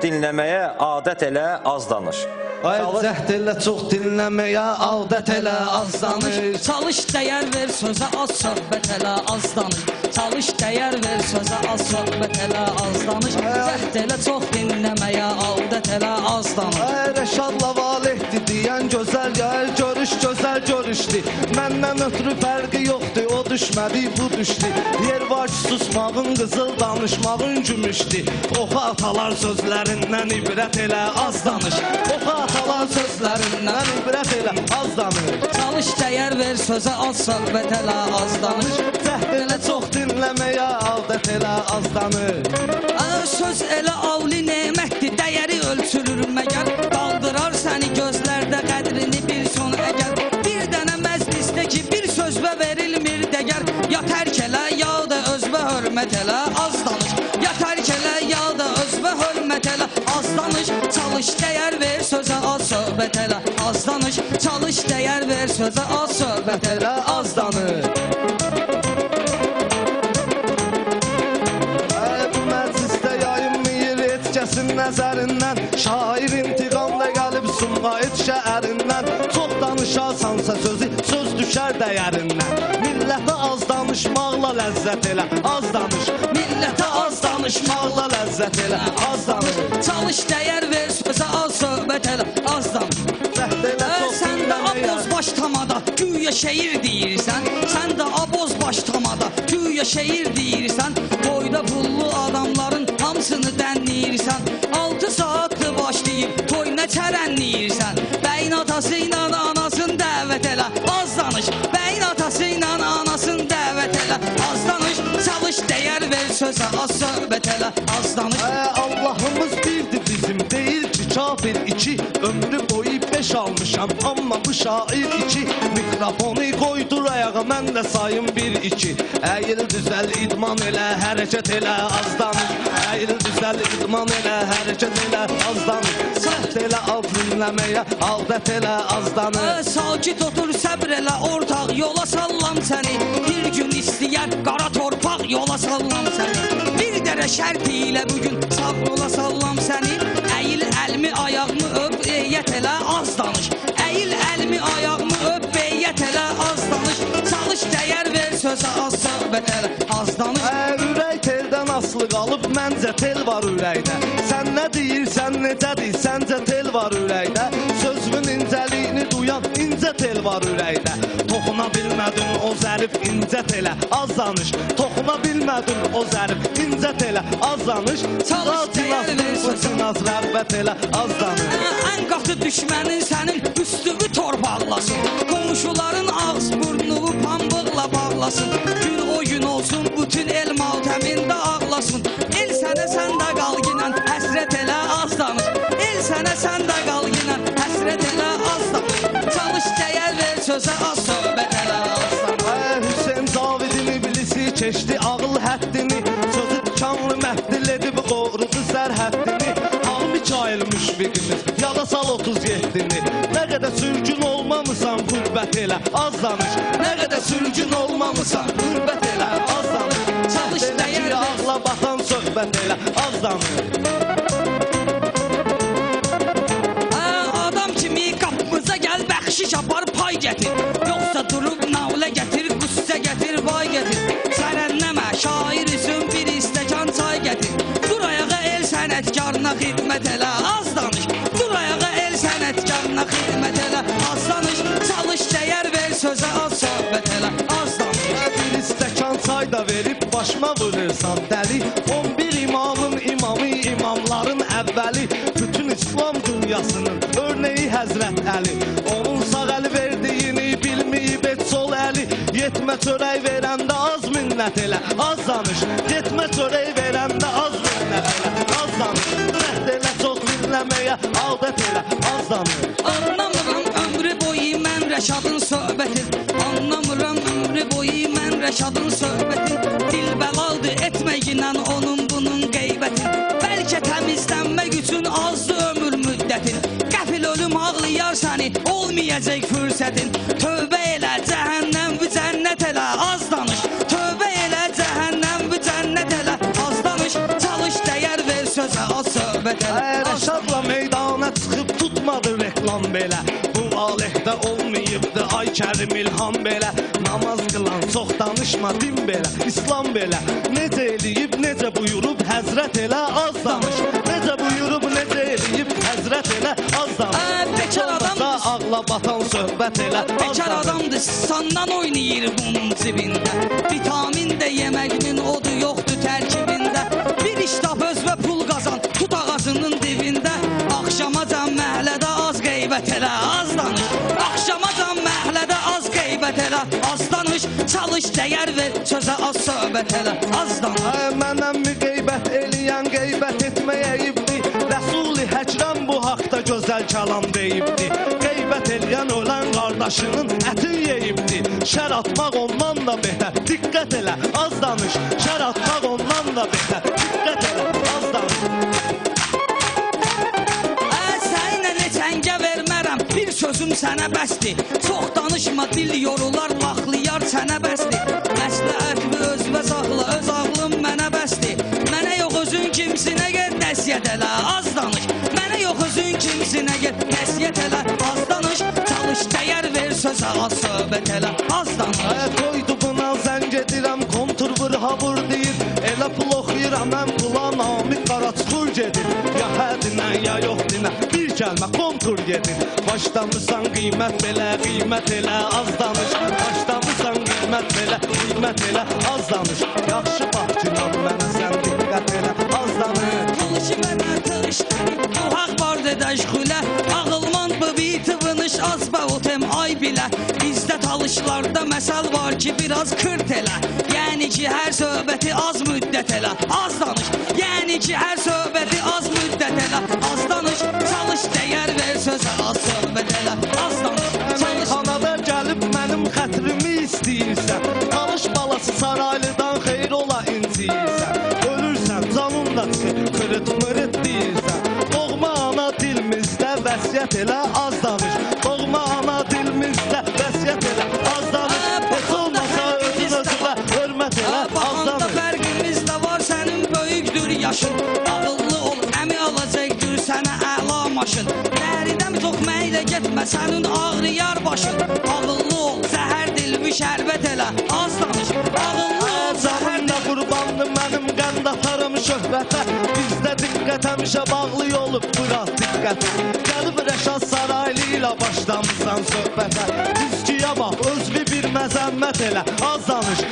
dinləməyə adət elə, az danış. Cəhd elə, çox dinləməyə adət elə, az danış. Çalış, dəyər ver sözə, az söhbət elə, az danış. Çalış, dəyər ver sözə, az söhbət elə, az danış. Cəhd elə, çox dinləməyə adət elə, az danış. Rəşadla valehdi deyən gözəl gəl, görüş gözəl görüşdü. Məndən ötürü fərqi yoxdur, o düşmədi, bu düşdü. Yer var ki, susmağın qızıl, danışmağın gümüşdü. Oxu atalar sözlərindən ibrət elə, az danış. Oxu atalar sözlərindən ibrət elə, az danış. Çalış, dəyər ver sözə, az söhbət elə, az danış. Cəhd elə, çox dinləməyə adət elə, az danış. Söz elə avli nemətdir, dəyəri ölçülür məgər. Qaldırar səni gözlərdə qədrini bir son əgər. Bir dənə məclisdə ki, bir sözbə verilmir dəgər. Ya tərk elə, ya da özbə hörmət elə, az danış. Ya tərk elə, ya da özbə hörmət elə, az danış. Çalış, dəyər ver sözə, az söhbət elə, az danış. Çalış, dəyər ver sözə, az söhbət elə, az danış. Nəzərindən şair intiqamda gəlib Sumqayıt şəhərindən. Çox danışarsansa sözü, söz düşər dəyərindən. Millətə az danışmaqla ləzzət elə, az danış. Millətə az danışmaqla ləzzət elə, az danış. Çalış, dəyər ver sözə, az söhbət elə, az danış. Sən də aboz başlamada güya şeir deyirsən. Sən də aboz başlamada güya şeir deyirsən. Toyda pullu adamların hamısını dənləyirsən. 6 saatlı başlayıb toy nə çərənləyirsən. Bəyin atası ilə anasını dəvət elə, az danış. Bəyin atası ilə anasını dəvət elə, az danış. Çalış, dəyər ver sözə, az söhbət elə, az danış. Allahımız birdir bizim, deyil ki kafir iki. Ömrü boyu 5 almışam, amma bu şair 2. Mikrofonu qoydur ayağa, mən də sayım 1-2. Əyil düzəl, idman elə, hərəkət elə, az danış. Əyil düzəl, idman elə, hərəkət elə, az danış. Cəhd elə, az dinləməyə adət elə, az danış. Sakit otur, səbr elə, ortaq yola sallam səni. Bir gün istəyər qara torpaq yola sallam səni. Bir dərə şərt ilə bugün sağ yola sallam səni. Əyil əlmi ayağımı öp, eyyət elə, az danış. Əyil əlmi ayağımı öp, eyyət elə, az danış. Çalış, dəyər ver sözə, az söhbət elə, az danış. Ürək teldən asılı qalıb, məncə tel var ürəkdə. Sən nə deyirsən, necədir, səncə tel var ürəkdə. Sözümün incəliyini duyan incə tel var ürəkdə. Toxuna bilmədin o zərif incə telə, az danış. Toxuna bilmədin o zərif incə telə, az danış. Çalış, dəyər ver sözə, az rəğbət elə, az danış. Ən qatı düşmənin sənin üstünü torbaqlasın. Qonşuların ağız burnuvu pambıqla bağlasın. Gün o gün olsun, bütün el maltəmində ağlasın. El sənə sən də qalginən həsrət elə, az danış. El sənə sən də qalginən həsrət elə, az danış. Çalış, dəyər ver sözə, az söhbət elə, az danış. Hüseyin Cavidin iblisi keçdi ağıl həddini. Sözü tikanlı məhdil edib qorudu sərhəddini. Mikail müşfiqimiz, yada sal 37-ni. Nə qədər sürgün olmamısan, qürbət elə, az danış. Nə qədər sürgün olmamısan, qürbət elə, az danış. Çalış, dəyər ver, ağla baxan söhbət elə, az danış. Adam kimi qapımıza gəl, bəxşiş apar, pay gətir. Yoxsa durub navlə gətir, qüssə gətir, vay gətir. Sərənnəmə, şairisin, bir istəkan çay gətir. Dur ayağa, el sənətkarına xidmət elə, az danış. Dur ayağa, el sənətkarına xidmət elə, az danış. Çalış, dəyər ver sözə, az söhbət elə, az danış. Bir istəkan çay da verib başıma vurursan dəli. 11 imamın imamı, imamların əvvəli. Bütün İslam dünyasının örneği Həzrət Əli. Onun sağ əli verdiyini bilməyib et sol əli. Yetmə çörək verəndə az minnət elə, az danış. Yetmə çörək verəndə az minnət elə, az danış. Cəhd elə, çox dinləməyə adət elə, az danış. Anlamıram ömrü boyu mən Rəşadın söhbətin. Anlamıram ömrü boyu mən Rəşadın söhbətin. Dil bəladır etməyinlə onun bunun qeybətin. Bəlkə təmizlənmək üçün azdı ömür müddətin. Qəfil ölüm ağlayar səni, olmayacaq fürsətin. Tövbə elə, cəhənnəm və cənnət elə, az danış. Tövbə elə, cəhənnəm və cənnət elə, az danış. Çalış, dəyər ver sözə, az söhbət elə. Rəşadla meydana çıxıb tutmadı reklam belə. Bu valehdə olmayıbdı ay Kərim İlham belə. Namaz qılan çox danışma din belə, İslam belə. Necə eləyib, necə buyurub həzrət elə az danış. Necə buyurub, necə eləyib həzrət elə az danış. Bekar adamdır, ağla batan söhbət elə az bekar danış. adamdır, sandan oynayır bunun cibində. Vitamin də yeməkinin odu yoxdur tərkibində. Bir iş tap özvə pul qazan, tut ağacının dibində. Axşamacan məhlədə az qeybət elə, az danış. Axşamacan məhlədə az qeybət elə, az danış. Çalış, dəyər ver, sözə az söhbət elə, az danış. Mənəm mi qeybət eləyən qeybət etməyəyibdi. Rəsul-i Həcrəm bu haqda gözəl kəlam deyibdi. Qeybət eləyən ölən qardaşının ətin yeyibdi. Şər atmaq ondan da betər, diqqət elə, az danış. Şər atmaq ondan da betər, diqqət elə, az danış. Səninlə neçəngə vermərəm, bir sözüm sənə bəsdir. Çox danışma, dil yorular, laxlayar sənə bəsdir. Məsləhətmi özvə saxla, öz ağlım mənə bəsdir. Mənə yox özün kimsinə get, nəsiyyət elə, az danış. Mənə yox özün kimsinə get, nəsiyyət elə, az danış. Çalış, dəyər ver, sözə az söhbət elə, az danış. Qoydu buna zəng edirəm, kontur vur ha vur deyir. Elə pul oxuyuram, mən pula namik qara çıxır gedir. Ya hə dinə, ya yox dinə, bir gəlmə kontur gedir. Başlamısan qiymət belə, qiymət elə, az danış. Başlamısan qiymət belə, qiymət elə, az danış. Yaxşı bax günah mənə, sən diqqət elə, az danış. Tanışı mənə tanışdır, bu haq var dedəşxülə. Ağılman bu bitiviniş az bəvutem ay bilə. Bizdə talışlarda məsəl var ki, biraz kırt elə. Yəni ki, hər söhbəti az müddət elə, az danış. Yəni ki, hər söhbəti az müddət elə, az danış. Çalış, dəyər ver, sözə az söhbət elə, az danış. Çalış. Xanada gəlib mənim xətrimi istəyirsən. Talış balası saraylıdan xeyr ola inciyirsən. Ölürsən, canın da çıxır, kırıt mırıt deyirsən. Doğma ana dilimizdə vəsiyyət elə, az danış. Doğma ana dilimizdə vəsiyyət elə, az danış. Heç olmasa özün özünə hörmət elə, az Baxanda danış. fərqimiz də var, sənin böyükdür yaşın. Ağıllı ol, əmi alacaqdır sənə əla maşın. Dəridəm çox məylə getmə, sənin ağrıyar başın. Ağıllı ol, zəhər dilmi şərbət elə, az danış. Ağıllı ol, zəhər Canım da qurbandı mənim qənd atarım şöhrətə. Bizdə diqqət həmişə bağlı olub, bırak diqqət. Gəlib Rəşad Saraylı ilə başlamısan söhbətə. Düzkiyə bax, özlü bir məzəmmət elə, az danış.